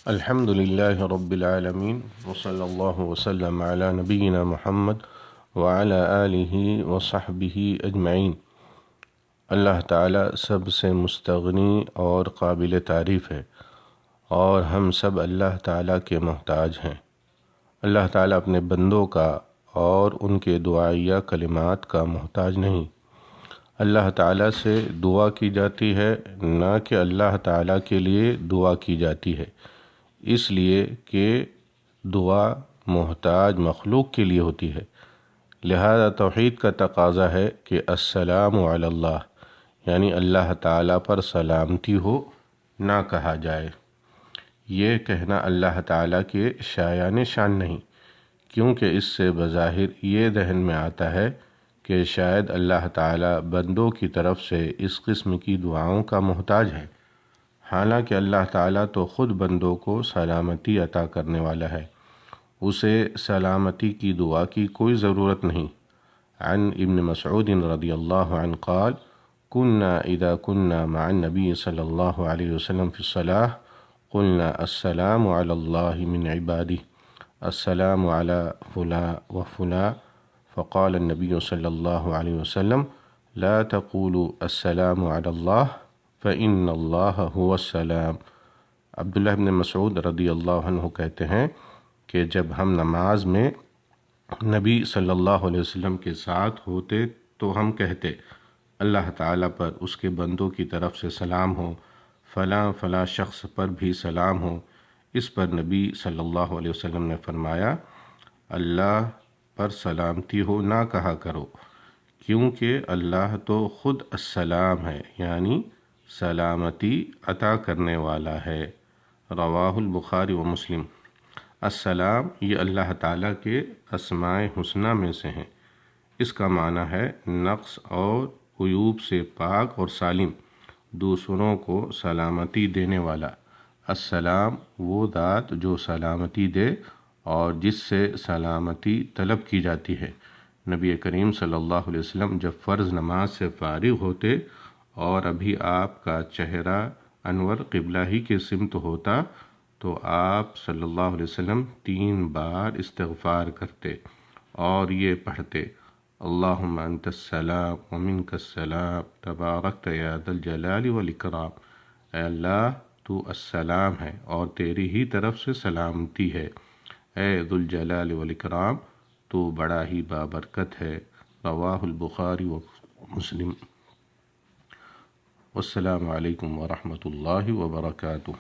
الحمد لله رب العالمين وصلى الله وسلم على نبينا محمد وعلى آله وصحبه اجمعین۔ اللہ تعالیٰ سب سے مستغنی اور قابل تعریف ہے، اور ہم سب اللہ تعالیٰ کے محتاج ہیں۔ اللہ تعالیٰ اپنے بندوں کا اور ان کے دعائیہ کلمات کا محتاج نہیں۔ اللہ تعالیٰ سے دعا کی جاتی ہے، نہ کہ اللہ تعالیٰ کے لیے دعا کی جاتی ہے، اس لیے کہ دعا محتاج مخلوق کے لیے ہوتی ہے۔ لہذا توحید کا تقاضا ہے کہ السلام علی اللہ، یعنی اللہ تعالیٰ پر سلامتی ہو، نہ کہا جائے۔ یہ کہنا اللہ تعالیٰ کے شایان شان نہیں، کیونکہ اس سے بظاہر یہ ذہن میں آتا ہے کہ شاید اللہ تعالیٰ بندوں کی طرف سے اس قسم کی دعاؤں کا محتاج ہے، حالانکہ اللہ تعالیٰ تو خود بندوں کو سلامتی عطا کرنے والا ہے، اسے سلامتی کی دعا کی کوئی ضرورت نہیں۔ عن ابن مسعود رضی اللہ عنہ قال كنا اذا كنا مع النبي صلی اللہ علیہ وسلم في الصلاة قلنا السلام على الله من عباده السلام على فلان وفلان فقال النبي صلی اللہ علیہ وسلم لا تقولوا السلام على الله فإن الله هو السلام۔ عبداللہ بن مسعود رضی اللہ عنہ کہتے ہیں کہ جب ہم نماز میں نبی صلی اللہ علیہ وسلم کے ساتھ ہوتے تو ہم کہتے اللہ تعالیٰ پر اس کے بندوں کی طرف سے سلام ہو، فلاں فلاں شخص پر بھی سلام ہو۔ اس پر نبی صلی اللہ علیہ وسلم نے فرمایا اللہ پر سلامتی ہو نہ کہا کرو، کیونکہ اللہ تو خود السلام ہے، یعنی سلامتی عطا کرنے والا ہے۔ رواہ البخاری و مسلم۔ السلام یہ اللہ تعالیٰ کے اسماء حسنہ میں سے ہیں۔ اس کا معنی ہے نقص اور عیوب سے پاک اور سالم، دوسروں کو سلامتی دینے والا۔ السلام وہ ذات جو سلامتی دے اور جس سے سلامتی طلب کی جاتی ہے۔ نبی کریم صلی اللہ علیہ وسلم جب فرض نماز سے فارغ ہوتے اور ابھی آپ کا چہرہ انور قبلہ ہی کے سمت ہوتا تو آپ صلی اللہ علیہ وسلم 3 بار استغفار کرتے اور یہ پڑھتے اللہم انت السلام ومنک السلام تبارکت یا ذا الجلال والاکرام۔ اے اللہ تو السلام ہے اور تیری ہی طرف سے سلامتی ہے، اے ذو الجلال والاکرام تو بڑا ہی بابرکت ہے۔ رواہ البخاری و مسلم۔ والسلام علیکم ورحمۃ اللہ وبرکاتہ۔